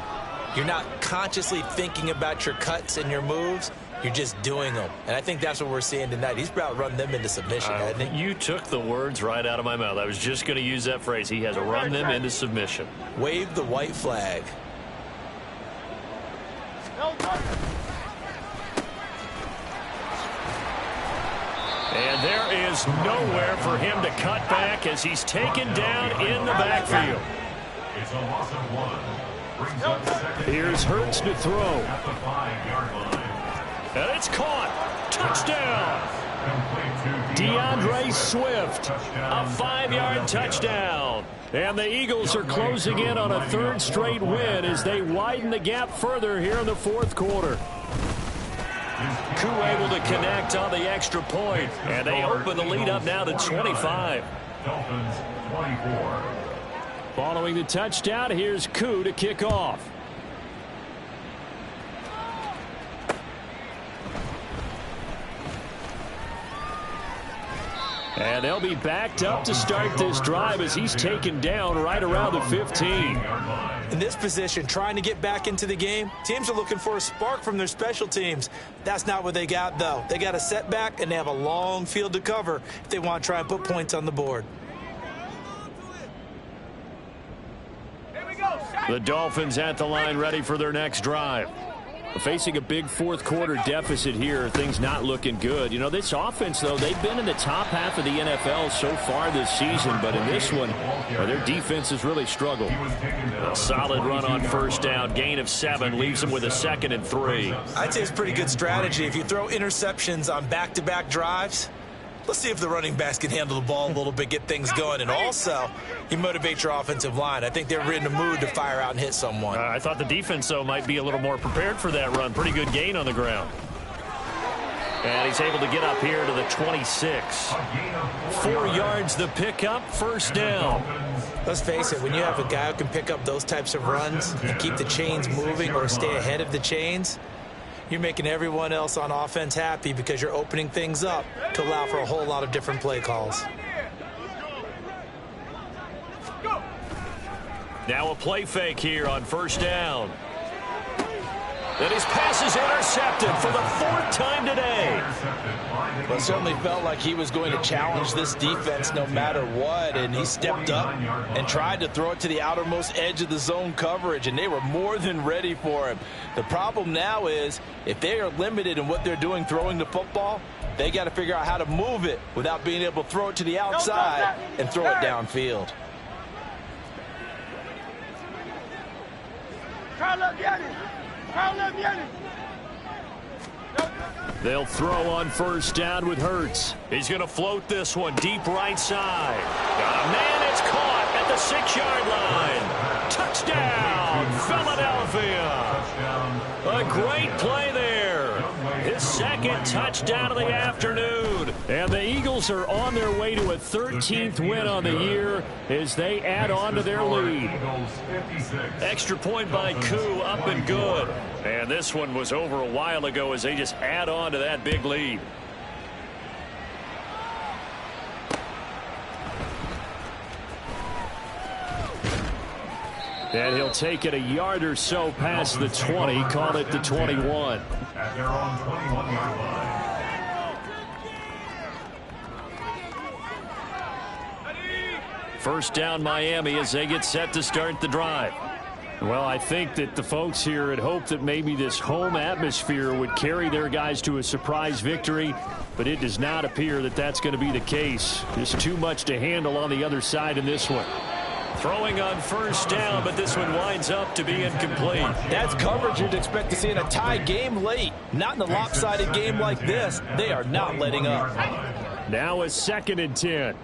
[SPEAKER 3] you're not consciously thinking about your cuts and your moves. You're just doing them. And I think that's what we're seeing tonight. He's about run them into submission, hasn't he?
[SPEAKER 2] You took the words right out of my mouth. I was just going to use that phrase. He has run them into submission.
[SPEAKER 3] Wave the white flag.
[SPEAKER 1] And there is nowhere for him to cut back as he's taken down in the backfield.
[SPEAKER 5] It's a loss of 1. Brings up 2nd.
[SPEAKER 1] Here's Hurts to throw.
[SPEAKER 5] At the 5-yard line.
[SPEAKER 1] And it's caught. Touchdown. DeAndre Swift. A 5-yard touchdown. And the Eagles are closing in on a 3rd straight win as they widen the gap further here in the 4th quarter. Koo able to connect on the extra point, and they open the lead up now to 25.
[SPEAKER 5] Dolphins 24.
[SPEAKER 1] Following the touchdown, here's Koo to kick off. And they'll be backed up to start this drive as he's taken down right around the 15.
[SPEAKER 3] In this position, trying to get back into the game, teams are looking for a spark from their special teams. That's not what they got, though. They got a setback, and they have a long field to cover if they want to try and put points on the board.
[SPEAKER 1] The Dolphins at the line ready for their next drive. Facing a big fourth quarter deficit here, things not looking good. You know, this offense, though, they've been in the top half of the NFL so far this season, but in this one, their defense has really struggled. A solid run on first down, gain of 7, leaves them with a 2nd and 3.
[SPEAKER 3] I'd say it's pretty good strategy. If you throw interceptions on back-to-back drives, let's see if the running backs can handle the ball a little bit, get things going, and also you motivate your offensive line. I think they're in the mood to fire out and hit someone.
[SPEAKER 1] I thought the defense, though, might be a little more prepared for that run. Pretty good gain on the ground. And he's able to get up here to the 26. 4 yards the pickup, first down.
[SPEAKER 3] Let's face it, when you have a guy who can pick up those types of runs and keep the chains moving or stay ahead of the chains, you're making everyone else on offense happy because you're opening things up to allow for a whole lot of different play calls.
[SPEAKER 1] Now a play fake here on first down. And his pass is intercepted for the 4th time today.
[SPEAKER 4] Well, it certainly felt like he was going to challenge this defense no matter what, and he stepped up and tried to throw it to the outermost edge of the zone coverage, and they were more than ready for him. The problem now is if they are limited in what they're doing throwing the football, they got to figure out how to move it without being able to throw it to the outside and throw it downfield.
[SPEAKER 1] They'll throw on first down with Hurts. He's going to float this one deep right side. Got a man, it's caught at the 6-yard line. Touchdown, Philadelphia. A great play there. His 2nd touchdown of the afternoon. And the Eagles are on their way to a 13th win on the year as they add on to their lead. Extra point by Koo, up and good. And this one was over a while ago as they just add on to that big lead. And he'll take it a yard or so past the 20, call it the 21.
[SPEAKER 5] At their own 21-yard line.
[SPEAKER 1] First down Miami as they get set to start the drive. Well, I think that the folks here had hoped that maybe this home atmosphere would carry their guys to a surprise victory, but it does not appear that that's going to be the case. There's too much to handle on the other side in this one. Throwing on first down, but this one winds up to be incomplete.
[SPEAKER 4] That's coverage you'd expect to see in a tie game late. Not in a lopsided game like this. They are not letting up.
[SPEAKER 1] Now a 2nd and 10.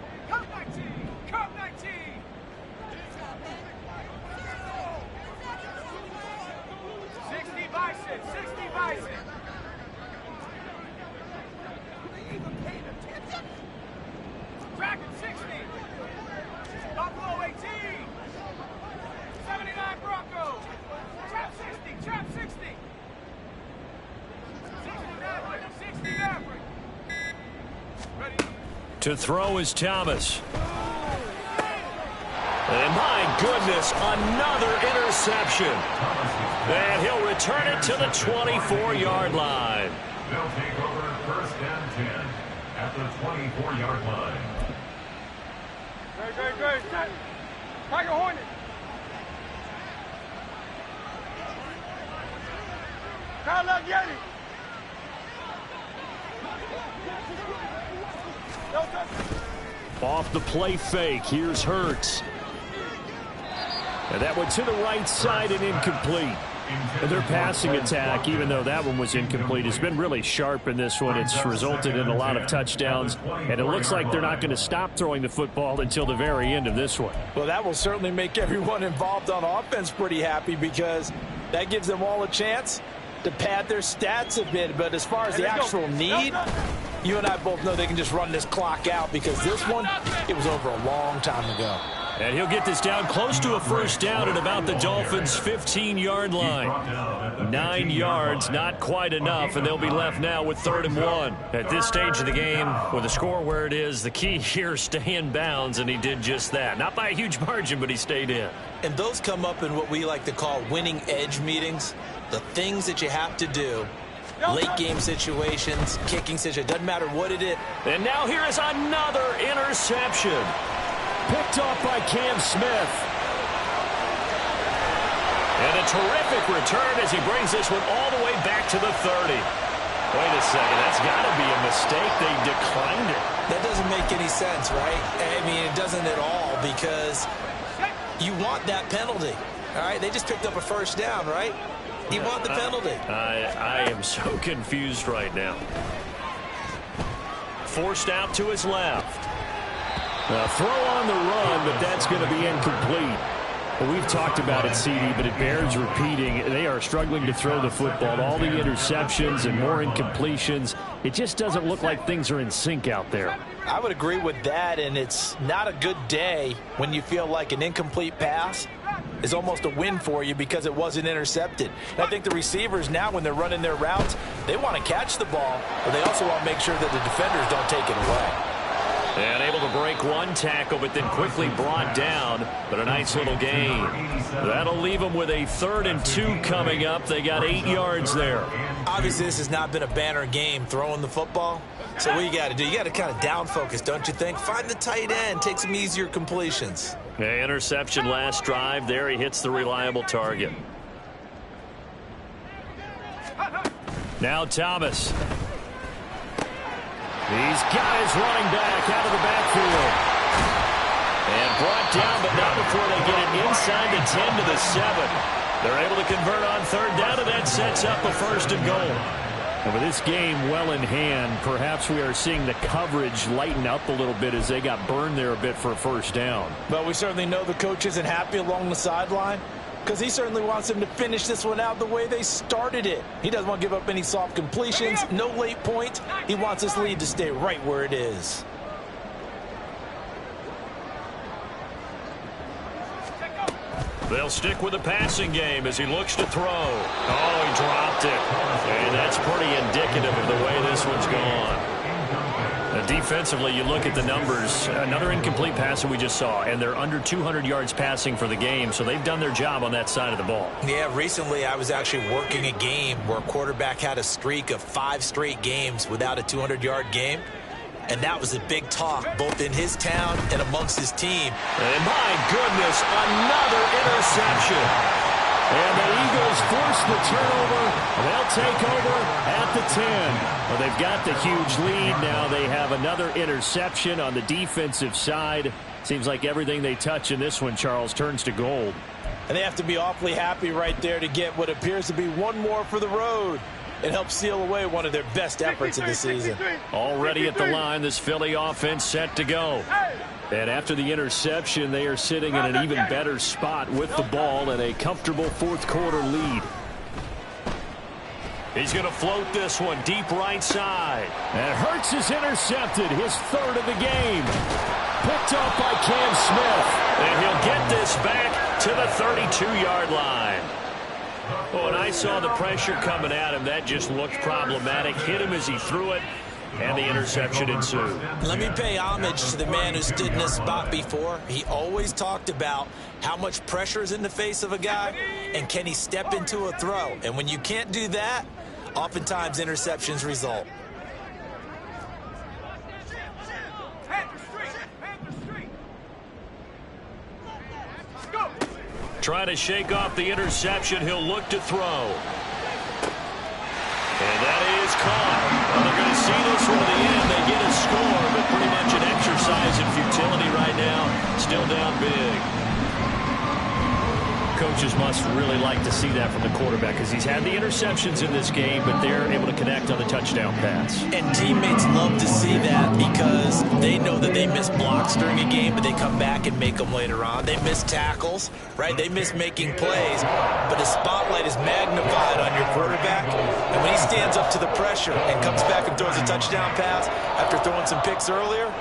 [SPEAKER 1] To throw is Thomas. And my goodness, another interception. And he'll return it to the 24-yard line.
[SPEAKER 5] They'll take over first and 10 at the 24-yard line.
[SPEAKER 6] Great. Tiger Hornet. Kyle Getty.
[SPEAKER 1] Off the play fake, here's Hurts. And that one to the right side and incomplete. And their passing attack, even though that one was incomplete, has been really sharp in this one. It's resulted in a lot of touchdowns, and it looks like they're not going to stop throwing the football until the very end of this one.
[SPEAKER 4] Well, that will certainly make everyone involved on offense pretty happy because that gives them all a chance to pad their stats a bit. But as far as the actual need, you and I both know they can just run this clock out because this one, it was over a long time ago.
[SPEAKER 1] And he'll get this down close to a first down at about the Dolphins' 15-yard line. 9 yards, not quite enough, and they'll be left now with 3rd and 1. At this stage of the game, with the score where it is, the key here is stay in bounds, and he did just that. Not by a huge margin, but he stayed in.
[SPEAKER 3] And those come up in what we like to call winning edge meetings. The things that you have to do. Late game situations, kicking situations, doesn't matter what it is.
[SPEAKER 1] And now here is another interception. Picked off by Cam Smith. And a terrific return as he brings this one all the way back to the 30. Wait a second, that's got to be a mistake. They declined it.
[SPEAKER 3] That doesn't make any sense, right? I mean, it doesn't at all, because you want that penalty. All right, they just picked up a first down, right? You want the penalty.
[SPEAKER 1] I am so confused right now. Forced out to his left. Throw on the run, but that's going to be incomplete. Well, we've talked about it, CD, but it bears repeating. They are struggling to throw the football. All the interceptions and more incompletions. It just doesn't look like things are in sync out there.
[SPEAKER 3] I would agree with that, and it's not a good day when you feel like an incomplete pass is almost a win for you because it wasn't intercepted. And I think the receivers now, when they're running their routes, they want to catch the ball, but they also want to make sure that the defenders don't take it away.
[SPEAKER 1] And able to break one tackle, but then quickly brought down. But a nice little gain. That'll leave them with a 3rd and 2 coming up. They got 8 yards there.
[SPEAKER 3] Obviously, this has not been a banner game throwing the football. So what you got to do, you got to kind of down focus, don't you think? Find the tight end, take some easier completions.
[SPEAKER 1] Yeah, interception last drive. There he hits the reliable target. Now Thomas. He's got his running back out of the backfield. And brought down, but not before they get it inside the 10 to the 7. They're able to convert on 3rd down, and that sets up a 1st and goal. And with this game well in hand, perhaps we are seeing the coverage lighten up a little bit as they got burned there a bit for a 1st down.
[SPEAKER 3] But we certainly know the coach isn't happy along the sideline, because he certainly wants them to finish this one out the way they started it. He doesn't want to give up any soft completions, no late points. He wants this lead to stay right where it is.
[SPEAKER 1] They'll stick with the passing game as he looks to throw. Oh, he dropped it. And that's pretty indicative of the way this one's gone. Defensively, you look at the numbers. Another incomplete pass that we just saw, and they're under 200 yards passing for the game, so they've done their job on that side of the ball.
[SPEAKER 3] Yeah, recently I was actually working a game where a quarterback had a streak of 5 straight games without a 200-yard game, and that was a big talk both in his town and amongst his team.
[SPEAKER 1] And my goodness, another interception. And the Eagles force the turnover. They'll take over at the 10. Well, they've got the huge lead. Now they have another interception on the defensive side. Seems like everything they touch in this one, Charles, turns to gold.
[SPEAKER 3] And they have to be awfully happy right there to get what appears to be one more for the road. It helps seal away one of their best efforts of the season.
[SPEAKER 1] Already at the line, this Philly offense set to go. And after the interception, they are sitting in an even better spot with the ball and a comfortable 4th quarter lead. He's going to float this one deep right side. And Hurts is intercepted, his 3rd of the game. Picked off by Cam Smith. And he'll get this back to the 32-yard line. Oh, and I saw the pressure coming at him. That just looked problematic. Hit him as he threw it. And the interception ensued.
[SPEAKER 3] Let me pay homage to the man who stood in this spot before. He always talked about how much pressure is in the face of a guy, and can he step into a throw. And when you can't do that, oftentimes interceptions result.
[SPEAKER 1] Trying to shake off the interception. He'll look to throw. And that is caught. Well, they're going to see this one to the end. They get a score, but pretty much an exercise in futility right now. Still down big. Coaches must really like to see that from the quarterback because he's had the interceptions in this game, but they're able to connect on the touchdown pass.
[SPEAKER 3] And teammates love to see that because they know that they miss blocks during a game, but they come back and make them later on. They miss tackles, right? They miss making plays, but the spotlight is magnified on your quarterback. And when he stands up to the pressure and comes back and throws a touchdown pass after throwing some picks earlier,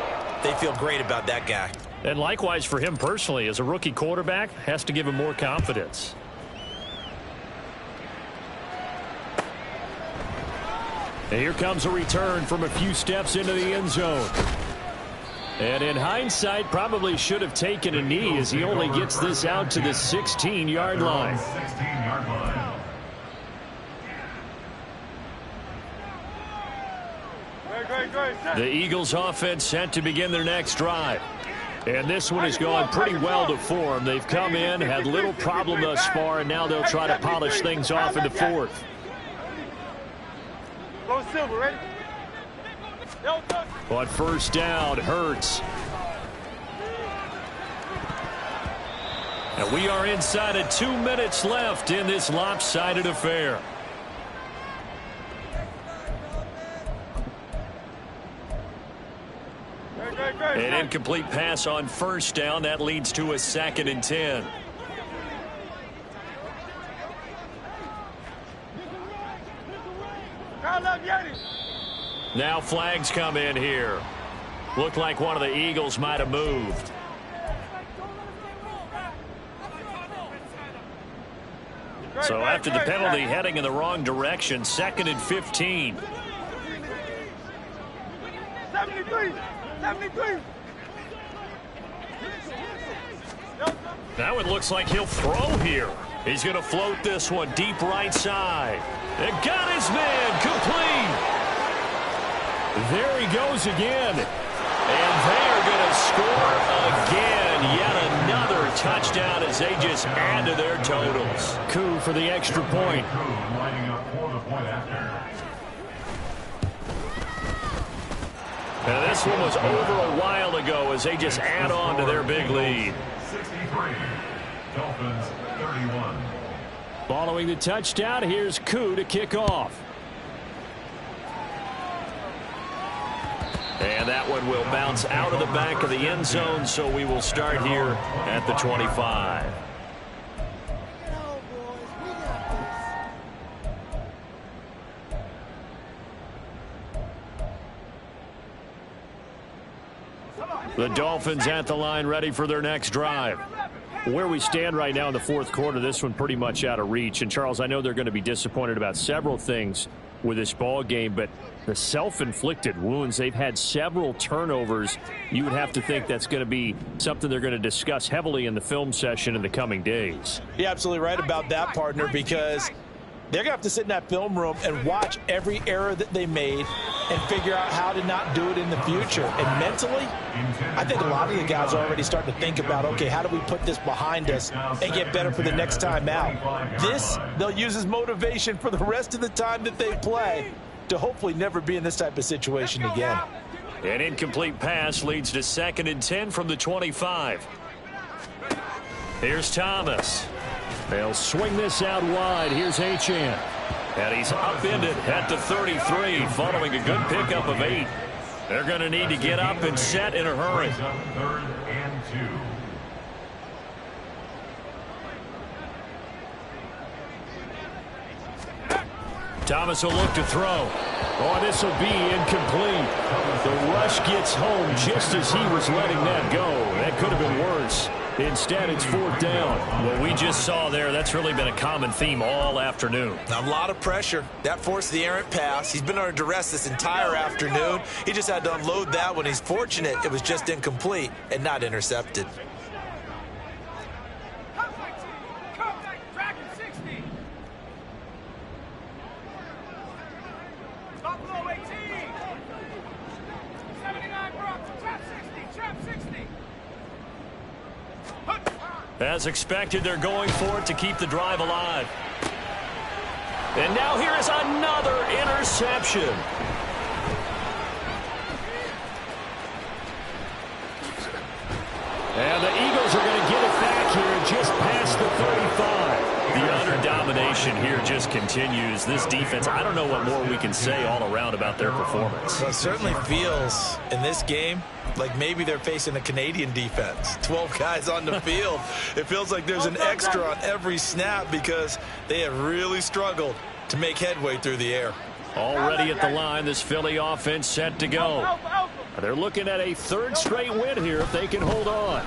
[SPEAKER 3] They feel great about that guy.
[SPEAKER 1] And likewise for him personally, as a rookie quarterback, has to give him more confidence. And here comes a return from a few steps into the end zone. And in hindsight, probably should have taken a knee as he only gets this out to the 16-yard line.
[SPEAKER 5] 16-yard line.
[SPEAKER 1] The Eagles offense set to begin their next drive. And this one has gone pretty well to form. They've come in, had little problem thus far, and now they'll try to polish things off in the fourth.
[SPEAKER 6] Go Silver, ready?
[SPEAKER 1] On first down, Hurts. And we are inside of 2 minutes left in this lopsided affair. An incomplete pass on first down. That leads to a 2nd and 10. Now flags come in here. Looked like one of the Eagles might have moved. So after the penalty, heading in the wrong direction, 2nd and 15.
[SPEAKER 6] 73. 73.
[SPEAKER 1] Now it looks like he'll throw here. He's going to float this one deep right side. And got his man complete. There he goes again. And they are going to score again. Yet another touchdown as they just add to their totals. Coup for the extra point.
[SPEAKER 5] Lining up for the point after.
[SPEAKER 1] And this one was over a while ago as they just add on to their big lead.
[SPEAKER 5] 63. Dolphins 31.
[SPEAKER 1] Following the touchdown, here's Coup to kick off. And that one will bounce out of the back of the end zone, so we will start here at the 25. The Dolphins at the line, ready for their next drive. Where we stand right now in the fourth quarter, this one pretty much out of reach. And, Charles, I know they're going to be disappointed about several things with this ball game, but the self-inflicted wounds, they've had several turnovers. You would have to think that's going to be something they're going to discuss heavily in the film session in the coming days.
[SPEAKER 3] You're absolutely right about that, partner, because they're going to have to sit in that film room and watch every error that they made and figure out how to not do it in the future. And mentally, I think a lot of the guys are already starting to think about, okay, how do we put this behind us and get better for the next time out? This, they'll use as motivation for the rest of the time that they play to hopefully never be in this type of situation again.
[SPEAKER 1] An incomplete pass leads to 2nd and 10 from the 25. Here's Thomas. They'll swing this out wide. Here's Achane. And he's upended at the 33 following a good pickup of 8. They're going to need to get up and set in a hurry.
[SPEAKER 5] 3rd and 2.
[SPEAKER 1] Thomas will look to throw. Oh, this will be incomplete. The rush gets home just as he was letting that go. That could have been worse. Instead, it's 4th down. What we just saw there, that's really been a common theme all afternoon.
[SPEAKER 3] A lot of pressure. That forced the errant pass. He's been under duress this entire afternoon. He just had to unload that one. He's fortunate it was just incomplete and not intercepted.
[SPEAKER 1] As expected, they're going for it to keep the drive alive. And now here is another interception. And the Eagles are going to get it back here just past the 35. The utter domination here just continues. This defense, I don't know what more we can say all around about their performance.
[SPEAKER 3] Well, it certainly feels in this game like maybe they're facing a Canadian defense. 12 guys on the field. It feels like there's an extra on every snap because they have really struggled to make headway through the air.
[SPEAKER 1] Already at the line, this Philly offense set to go. They're looking at a third straight win here if they can hold on.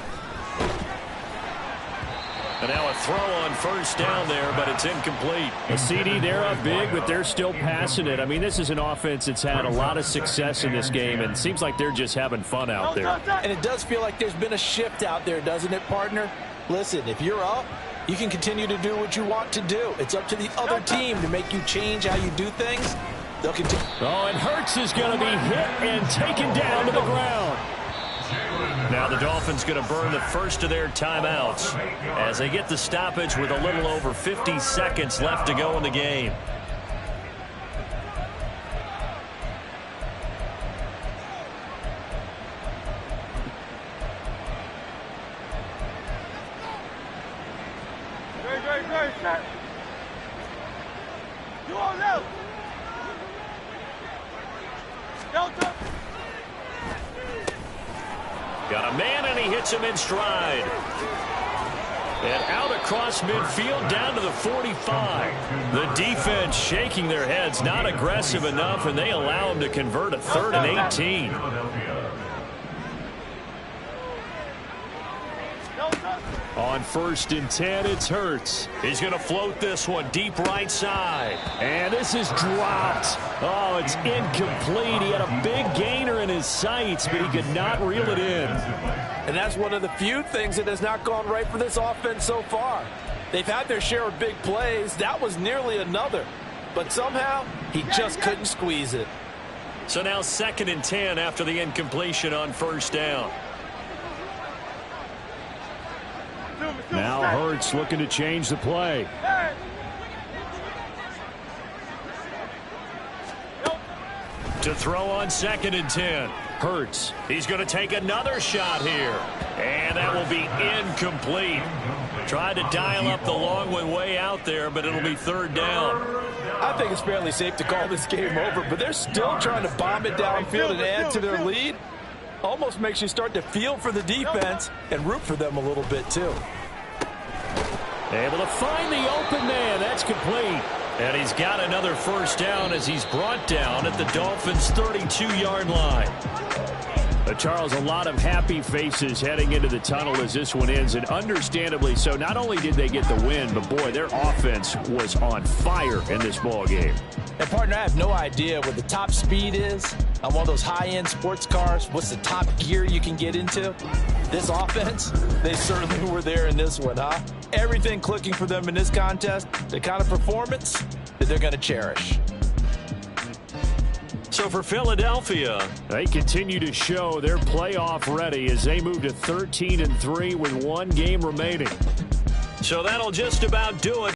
[SPEAKER 1] And now a throw on first down there, but it's incomplete.
[SPEAKER 2] A CD, they're up big, but they're still passing it. I mean, this is an offense that's had a lot of success in this game, and it seems like they're just having fun out there.
[SPEAKER 3] And it does feel like there's been a shift out there, doesn't it, partner? Listen, if you're up, you can continue to do what you want to do. It's up to the other team to make you change how you do things. They'll continue.
[SPEAKER 2] Oh, and Hurts is going to be hit and taken down to the ground.
[SPEAKER 1] Now the Dolphins going to burn the first of their timeouts as they get the stoppage with a little over 50 seconds left to go in the game.
[SPEAKER 6] Great, set. You all out. Delta.
[SPEAKER 1] Got a man, and he hits him in stride. And out across midfield down to the 45. The defense shaking their heads, not aggressive enough, and they allow him to convert a 3rd and 18.
[SPEAKER 2] On 1st and 10, it's Hurts.
[SPEAKER 1] He's going to float this one deep right side.
[SPEAKER 2] And this is dropped. Oh, it's incomplete. He had a big gainer in his sights, but he could not reel it in.
[SPEAKER 3] And that's one of the few things that has not gone right for this offense so far. They've had their share of big plays. That was nearly another. But somehow, he just couldn't squeeze it.
[SPEAKER 1] So now 2nd and 10 after the incompletion on first down.
[SPEAKER 2] Now Hurts looking to change the play.
[SPEAKER 1] To throw on 2nd and 10. Hurts. He's going to take another shot here. And that will be incomplete. Tried to dial up the long one way out there, but it'll be 3rd down.
[SPEAKER 3] I think it's fairly safe to call this game over, but they're still trying to bomb it downfield and add to their lead. Almost makes you start to feel for the defense and root for them a little bit, too.
[SPEAKER 2] Able to find the open man. That's complete.
[SPEAKER 1] And he's got another first down as he's brought down at the Dolphins' 32-yard line.
[SPEAKER 2] Charles, a lot of happy faces heading into the tunnel as this one ends, and understandably so. Not only did they get the win, but boy, their offense was on fire in this ball game.
[SPEAKER 3] And partner, I have no idea what the top speed is on one of those high-end sports cars. What's the top gear you can get into? This offense, they certainly were there in this one, huh? Everything clicking for them in this contest, the kind of performance that they're going to cherish.
[SPEAKER 1] So for Philadelphia,
[SPEAKER 2] they continue to show they're playoff ready as they move to 13-3 with 1 game remaining.
[SPEAKER 1] So that'll just about do it.